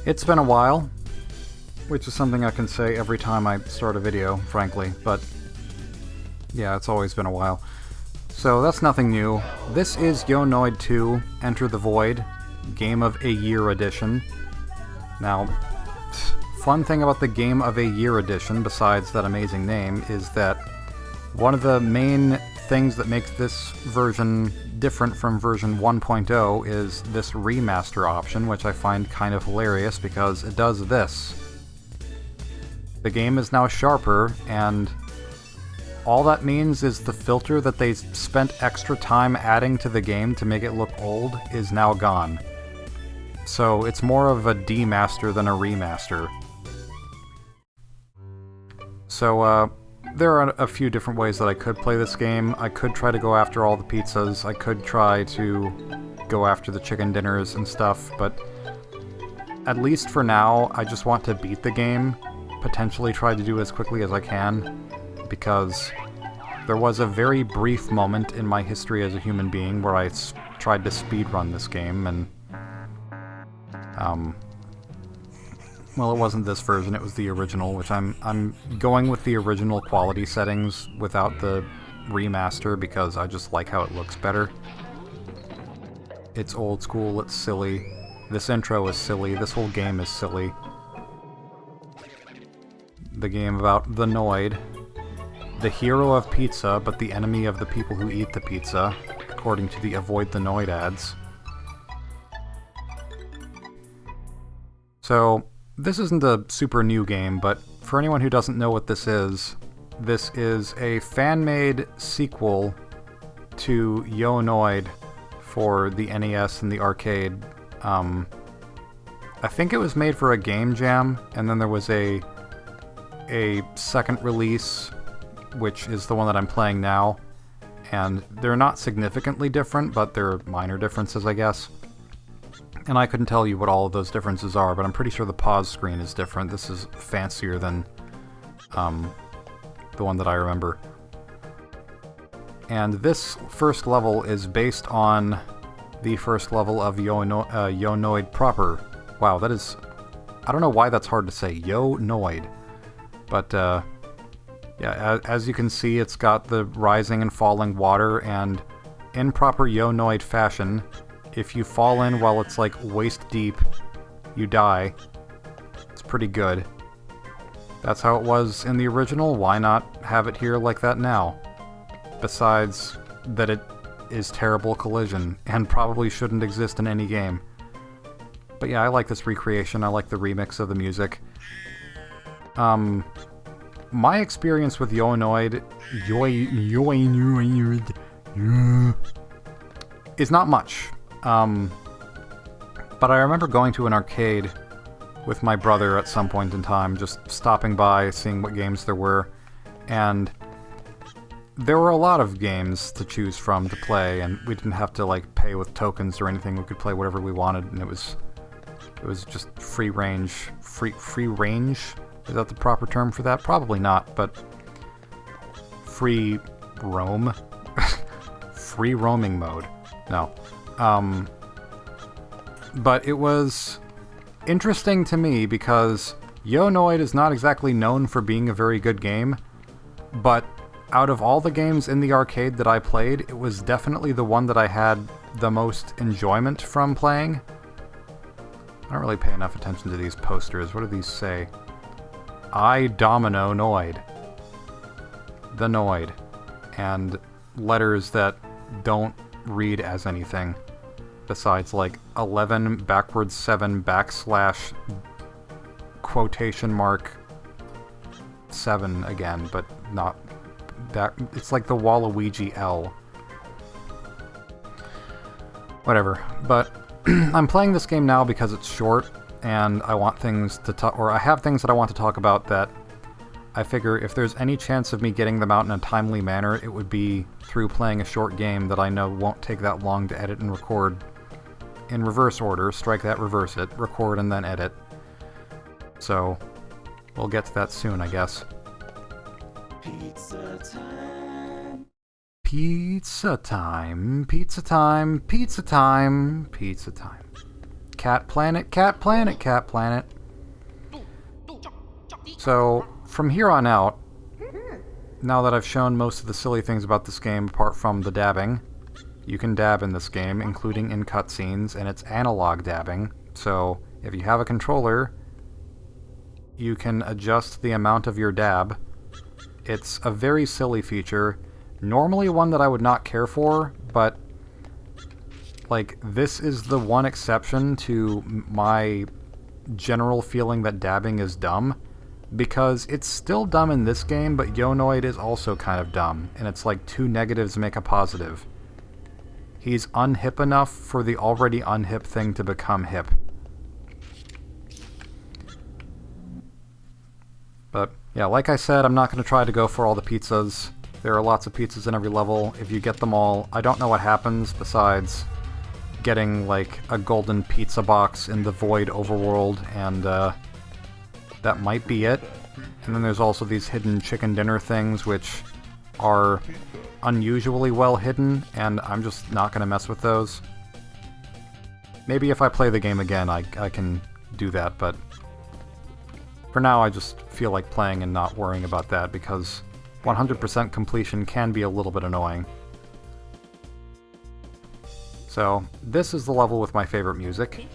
It's been a while, which is something I can say every time I start a video, frankly, but yeah, it's always been a while. So that's nothing new. This is Noid 2, Enter the Void, Game of a Year Edition. Now, fun thing about the Game of a Year Edition, besides that amazing name, is that one of the main things that makes this version different from version 1.0 is this remaster option, which I find kind of hilarious because it does this. The game is now sharper, and all that means is the filter that they spent extra time adding to the game to make it look old is now gone. So it's more of a demaster than a remaster. So, there are a few different ways that I could play this game. I could try to go after all the pizzas, I could try to go after the chicken dinners and stuff, but at least for now, I just want to beat the game, potentially try to do it as quickly as I can, because there was a very brief moment in my history as a human being where I tried to speedrun this game, and well, it wasn't this version, it was the original, which I'm going with the original quality settings without the remaster because I just like how it looks better. It's old school, it's silly. This intro is silly, this whole game is silly. The game about the Noid, the hero of pizza, but the enemy of the people who eat the pizza, according to the Avoid the Noid ads. So, this isn't a super new game, but for anyone who doesn't know what this is a fan-made sequel to Noid for the NES and the arcade. I think it was made for a game jam, and then there was a second release, which is the one that I'm playing now, and they're not significantly different, but they're minor differences, I guess. And I couldn't tell you what all of those differences are, but I'm pretty sure the pause screen is different. This is fancier than the one that I remember. And this first level is based on the first level of Noid proper. Wow, that is... I don't know why that's hard to say. Noid. But, yeah, as you can see, it's got the rising and falling water, and in proper Noid fashion, if you fall in while it's like waist deep, you die. It's pretty good. That's how it was in the original, why not have it here like that now? Besides that it is terrible collision, and probably shouldn't exist in any game. But yeah, I like this recreation, I like the remix of the music. My experience with Noid is not much. But I remember going to an arcade with my brother at some point in time, just stopping by, seeing what games there were, and there were a lot of games to choose from to play, and we didn't have to like pay with tokens or anything. We could play whatever we wanted, and it was just free range. Free range? Is that the proper term for that? Probably not, but free roam? Free roaming mode. No. But it was interesting to me because Noid is not exactly known for being a very good game, but out of all the games in the arcade that I played, it was definitely the one that I had the most enjoyment from playing. I don't really pay enough attention to these posters. What do these say? I Domino Noid. The Noid. And letters that don't read as anything besides like 11 backwards 7 backslash quotation mark 7 again, but not that. It's like the Waluigi L. Whatever. But I'm playing this game now because it's short, and I want things to talk, or I have things that I want to talk about that I figure if there's any chance of me getting them out in a timely manner, it would be through playing a short game that I know won't take that long to edit and record in reverse order. Strike that, reverse it, record, and then edit. So, we'll get to that soon, I guess. Pizza time. Pizza time, pizza time, pizza time, pizza time. Cat Planet, Cat Planet, Cat Planet. So, from here on out, now that I've shown most of the silly things about this game apart from the dabbing, you can dab in this game, including in cutscenes, and it's analog dabbing, so if you have a controller, you can adjust the amount of your dab. It's a very silly feature, normally one that I would not care for, but like, this is the one exception to my general feeling that dabbing is dumb, because it's still dumb in this game, but Noid is also kind of dumb, and it's like two negatives make a positive. He's unhip enough for the already unhip thing to become hip. But, yeah, like I said, I'm not going to try to go for all the pizzas. There are lots of pizzas in every level. If you get them all, I don't know what happens besides getting, like, a golden pizza box in the Void overworld, and, that might be it. And then there's also these hidden chicken dinner things, which are unusually well hidden, and I'm just not going to mess with those. Maybe if I play the game again, I can do that, but for now I just feel like playing and not worrying about that, because 100% completion can be a little bit annoying. So, this is the level with my favorite music.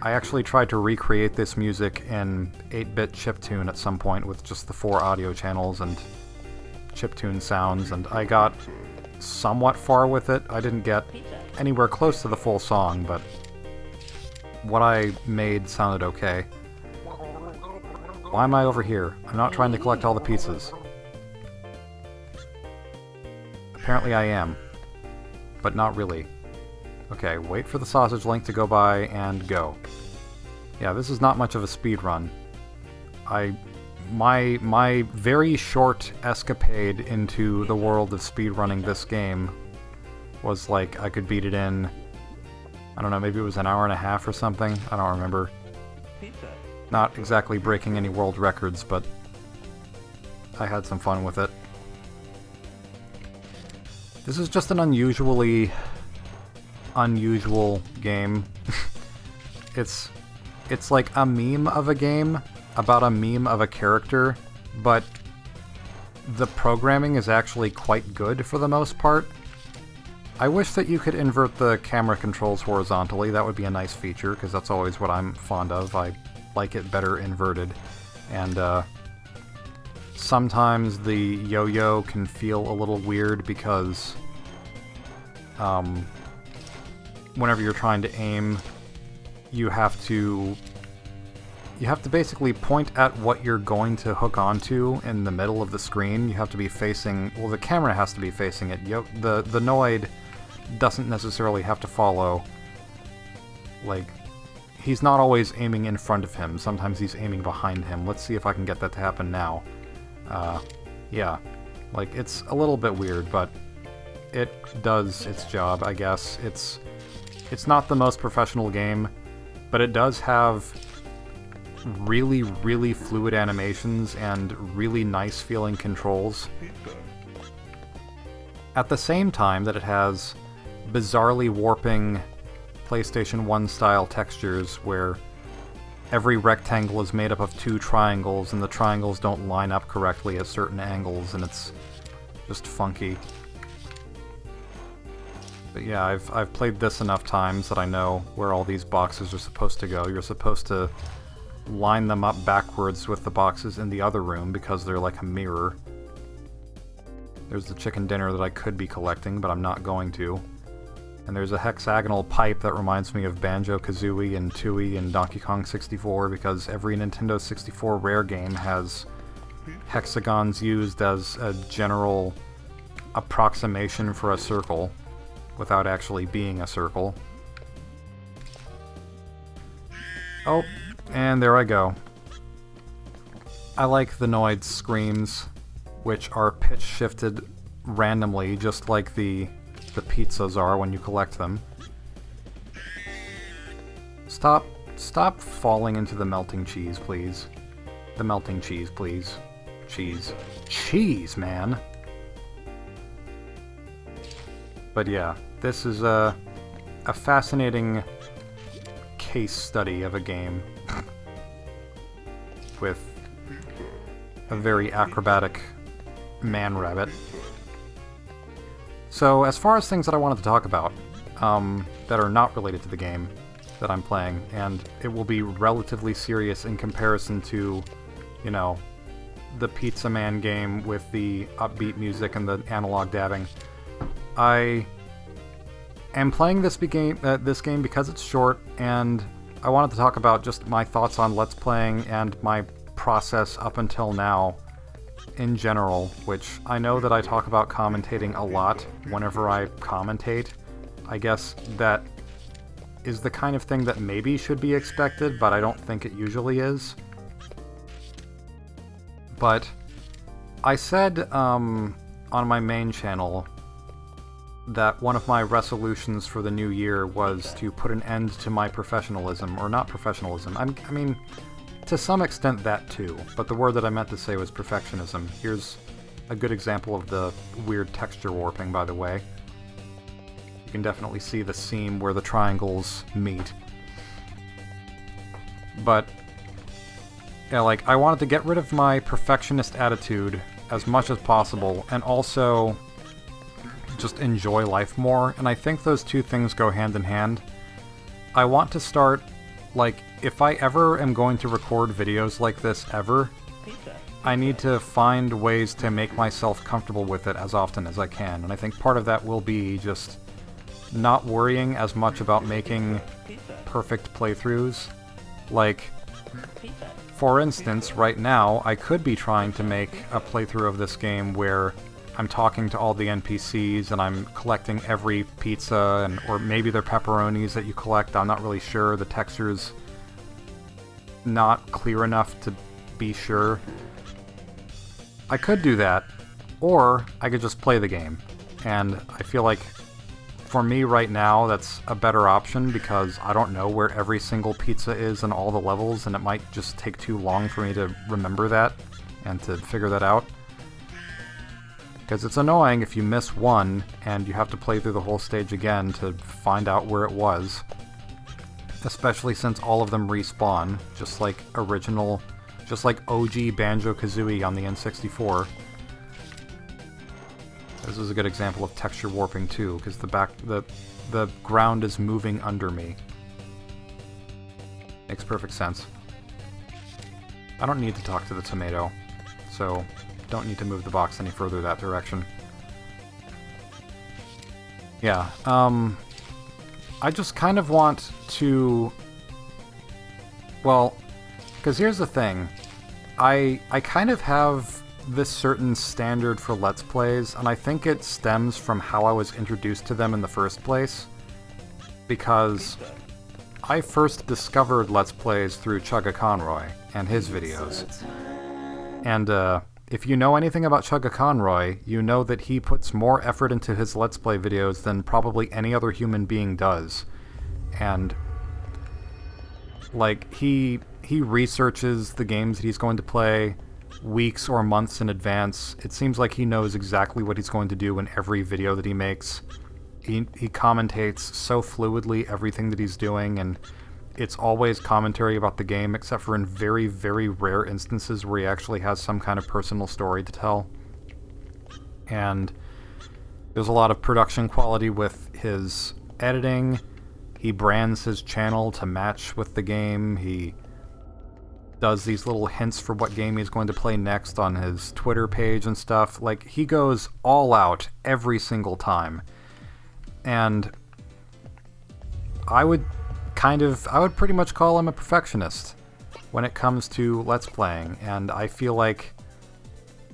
I actually tried to recreate this music in 8-bit chiptune at some point with just the 4 audio channels and chiptune sounds, and I got somewhat far with it. I didn't get anywhere close to the full song, but what I made sounded okay. Why am I over here? I'm not trying to collect all the pizzas. Apparently I am, but not really. Okay, wait for the sausage link to go by and go. Yeah, this is not much of a speed run. My very short escapade into the world of speedrunning this game was like, I could beat it in, I don't know, maybe it was an hour and a half or something, I don't remember. Not exactly breaking any world records, but I had some fun with it. This is just an unusually unusual game. It's like a meme of a game about a meme of a character, but the programming is actually quite good for the most part. I wish that you could invert the camera controls horizontally. That would be a nice feature, because that's always what I'm fond of. I like it better inverted. And sometimes the yo-yo can feel a little weird because whenever you're trying to aim, you have to basically point at what you're going to hook onto in the middle of the screen. You have to be facing, well, the camera has to be facing it. The Noid doesn't necessarily have to follow, like, he's not always aiming in front of him. Sometimes he's aiming behind him. Let's see if I can get that to happen now. Yeah, like, it's a little bit weird, but it does its job, I guess. It's not the most professional game, but it does have really, really fluid animations and really nice feeling controls. At the same time that it has bizarrely warping PlayStation 1 style textures where every rectangle is made up of 2 triangles and the triangles don't line up correctly at certain angles, and it's just funky. But yeah, I've played this enough times that I know where all these boxes are supposed to go. You're supposed to line them up backwards with the boxes in the other room because they're like a mirror. There's the chicken dinner that I could be collecting, but I'm not going to. And there's a hexagonal pipe that reminds me of Banjo-Kazooie and Tooie and Donkey Kong 64, because every Nintendo 64 Rare game has hexagons used as a general approximation for a circle, without actually being a circle. Oh, and there I go. I like the Noid's screams, which are pitch shifted randomly, just like the pizzas are when you collect them. Stop falling into the melting cheese, please. The melting cheese, please. Cheese. Cheese, man! But yeah, this is a fascinating case study of a game with a very acrobatic man-rabbit. So, as far as things that I wanted to talk about, that are not related to the game that I'm playing, and it will be relatively serious in comparison to, you know, the Pizza Man game with the upbeat music and the analog dabbing. I am playing this game because it's short, and I wanted to talk about just my thoughts on Let's Playing and my process up until now in general, which I know that I talk about commentating a lot whenever I commentate. I guess that is the kind of thing that maybe should be expected, but I don't think it usually is. But I said on my main channel that one of my resolutions for the new year was to put an end to my professionalism, or not professionalism. I mean, to some extent that too, but the word that I meant to say was perfectionism. Here's a good example of the weird texture warping, by the way. You can definitely see the seam where the triangles meet. But, yeah, like, I wanted to get rid of my perfectionist attitude as much as possible, and also just enjoy life more, and I think those two things go hand in hand. I want to start, like, if I ever am going to record videos like this ever, I need to find ways to make myself comfortable with it as often as I can, and I think part of that will be just not worrying as much about making perfect playthroughs. Like, for instance, right now, I could be trying to make a playthrough of this game where I'm talking to all the NPCs and I'm collecting every pizza, or maybe they're pepperonis that you collect, I'm not really sure. The texture's not clear enough to be sure. I could do that, or I could just play the game. And I feel like, for me right now, that's a better option because I don't know where every single pizza is in all the levels, and it might just take too long for me to remember that and to figure that out. Because it's annoying if you miss one and you have to play through the whole stage again to find out where it was. Especially since all of them respawn, just like OG Banjo-Kazooie on the N64. This is a good example of texture warping too, because the ground is moving under me. Makes perfect sense. I don't need to talk to the tomato, so don't need to move the box any further that direction. Yeah, I just kind of want to... Well, because here's the thing. I kind of have this certain standard for Let's Plays, and I think it stems from how I was introduced to them in the first place. Because I first discovered Let's Plays through Chugga Conroy and his videos. And, if you know anything about Chugga Conroy, you know that he puts more effort into his Let's Play videos than probably any other human being does. And, like, he researches the games that he's going to play weeks or months in advance. It seems like he knows exactly what he's going to do in every video that he makes. He commentates so fluidly everything that he's doing, and it's always commentary about the game, except for in very, very rare instances where he actually has some kind of personal story to tell. And there's a lot of production quality with his editing. He brands his channel to match with the game. He does these little hints for what game he's going to play next on his Twitter page and stuff. Like, he goes all out every single time. And I would pretty much call him a perfectionist when it comes to Let's Playing, and I feel like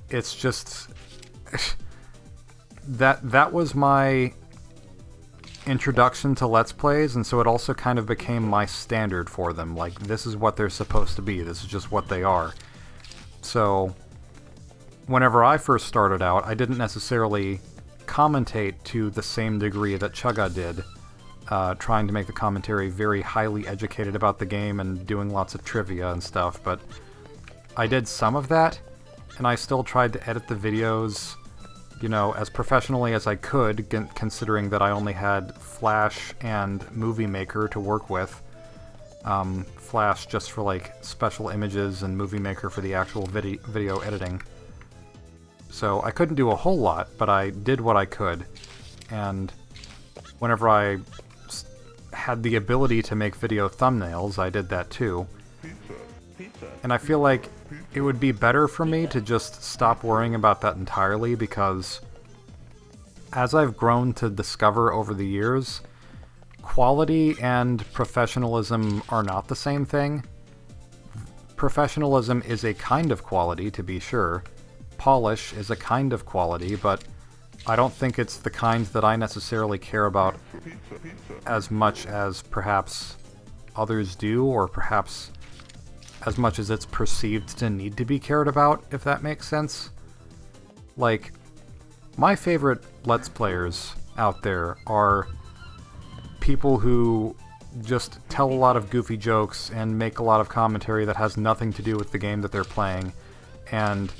it's just... that was my introduction to Let's Plays, and so it also kind of became my standard for them. Like, this is what they're supposed to be, this is just what they are. So, whenever I first started out, I didn't necessarily commentate to the same degree that Chugga did, trying to make the commentary very highly educated about the game and doing lots of trivia and stuff, but I did some of that, and I still tried to edit the videos, you know, as professionally as I could, considering that I only had Flash and Movie Maker to work with. Flash just for like special images and Movie Maker for the actual video editing. So I couldn't do a whole lot, but I did what I could. And whenever I had the ability to make video thumbnails, I did that too. And I feel like it would be better for me to just stop worrying about that entirely, because as I've grown to discover over the years, quality and professionalism are not the same thing. Professionalism is a kind of quality, to be sure. Polish is a kind of quality, but I don't think it's the kind that I necessarily care about as much as perhaps others do, or perhaps as much as it's perceived to need to be cared about, if that makes sense. Like, my favorite Let's Players out there are people who just tell a lot of goofy jokes and make a lot of commentary that has nothing to do with the game that they're playing, and,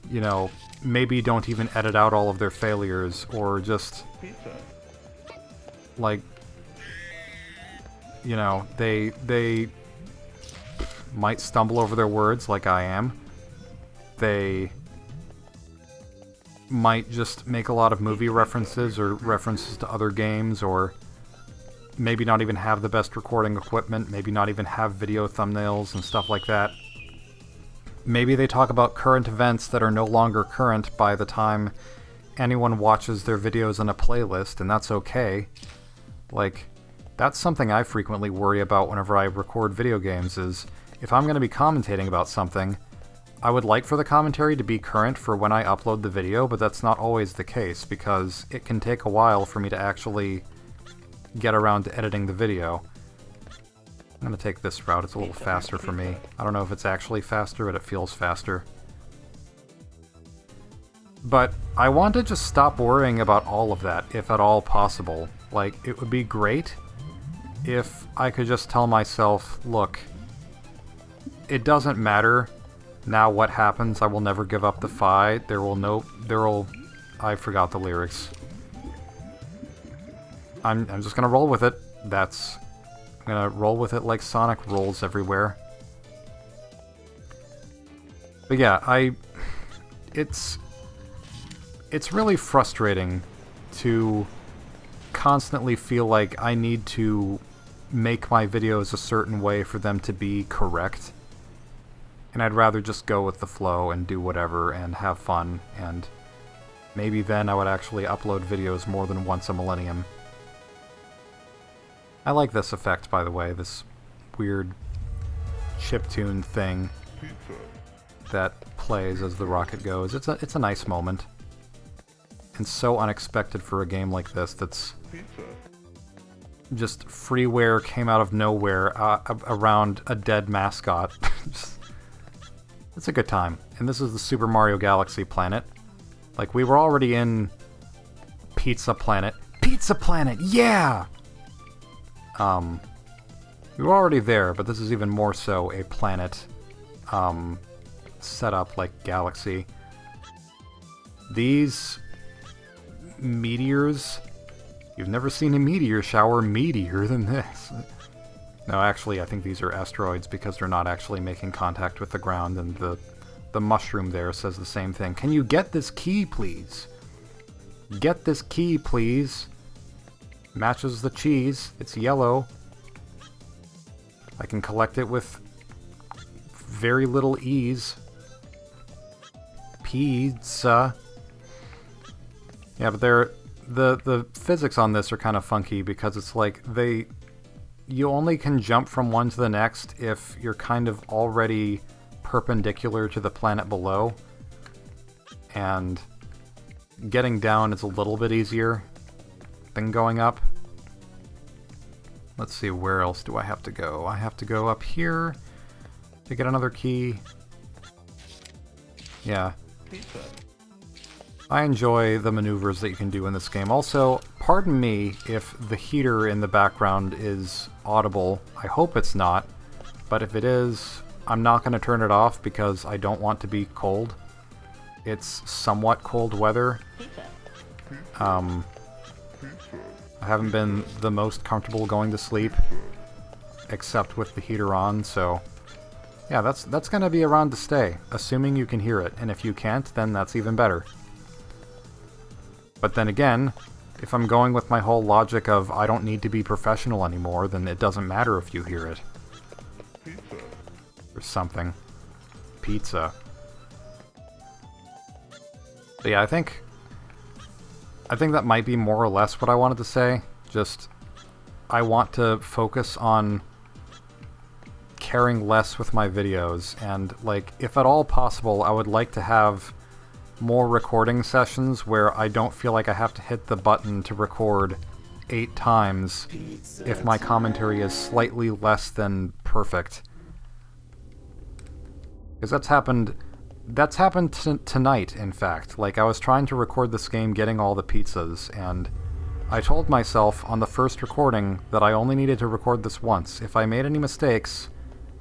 you know, maybe don't even edit out all of their failures, or just, like, you know, they might stumble over their words like I am. They might just make a lot of movie references or references to other games, or maybe not even have the best recording equipment, maybe not even have video thumbnails and stuff like that. Maybe they talk about current events that are no longer current by the time anyone watches their videos in a playlist, and that's okay. Like, that's something I frequently worry about whenever I record video games, is if I'm going to be commentating about something, I would like for the commentary to be current for when I upload the video, but that's not always the case, because it can take a while for me to actually get around to editing the video. I'm going to take this route, it's a little faster for me. I don't know if it's actually faster, but it feels faster. But I want to just stop worrying about all of that, if at all possible. Like, it would be great if I could just tell myself, look, it doesn't matter now what happens, I will never give up the fight, I forgot the lyrics. I'm just gonna roll with it. I'm gonna roll with it like Sonic rolls everywhere. But yeah, it's really frustrating to constantly feel like I need to make my videos a certain way for them to be correct. And I'd rather just go with the flow and do whatever and have fun, and maybe then I would actually upload videos more than once a millennium. I like this effect, by the way, this weird chiptune thing that plays as the rocket goes. It's a nice moment. And so unexpected for a game like this that's just freeware came out of nowhere around a dead mascot. It's a good time. And this is the Super Mario Galaxy planet. Like, we were already in Pizza Planet. Pizza Planet, yeah! We were already there, but this is even more so a planet set up like Galaxy. These meteors, you've never seen a meteor shower meatier than this. No, actually, I think these are asteroids because they're not actually making contact with the ground, and the mushroom there says the same thing. Can you get this key, please? Get this key, please. Matches the cheese. It's yellow. I can collect it with very little ease. Pizza. Yeah, but the physics on this are kind of funky because it's like you only can jump from one to the next if you're kind of already perpendicular to the planet below. And getting down is a little bit easier than going up. Let's see, where else do I have to go? I have to go up here to get another key. Yeah. I enjoy the maneuvers that you can do in this game. Also, pardon me if the heater in the background is audible. I hope it's not, but if it is, I'm not going to turn it off because I don't want to be cold. It's somewhat cold weather. I haven't been the most comfortable going to sleep. except with the heater on, so yeah, that's gonna be around to stay, assuming you can hear it, and if you can't, then that's even better. But then again, if I'm going with my whole logic of I don't need to be professional anymore, then it doesn't matter if you hear it. Pizza. Or something. Pizza. But yeah, I think that might be more or less what I wanted to say. Just, I want to focus on caring less with my videos, and, like, if at all possible, I would like to have more recording sessions where I don't feel like I have to hit the button to record 8 times if my commentary is slightly less than perfect. Because that's happened tonight, in fact. Like, I was trying to record this game getting all the pizzas, and I told myself on the first recording that I only needed to record this once. If I made any mistakes,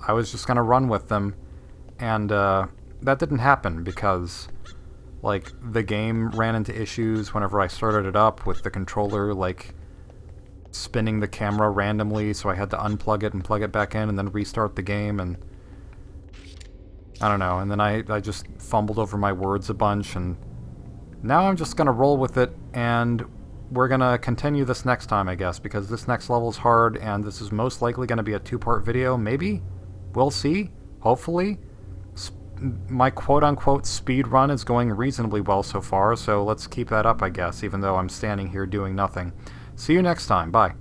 I was just gonna run with them, and that didn't happen because, like, the game ran into issues whenever I started it up with the controller, like, spinning the camera randomly, so I had to unplug it and plug it back in and then restart the game, and I don't know, and then I just fumbled over my words a bunch, and now I'm just gonna roll with it, and we're gonna continue this next time, I guess, because this next level is hard, and this is most likely gonna be a 2-part video, maybe? We'll see, hopefully. My quote-unquote speed run is going reasonably well so far, so let's keep that up, I guess, even though I'm standing here doing nothing. See you next time, bye.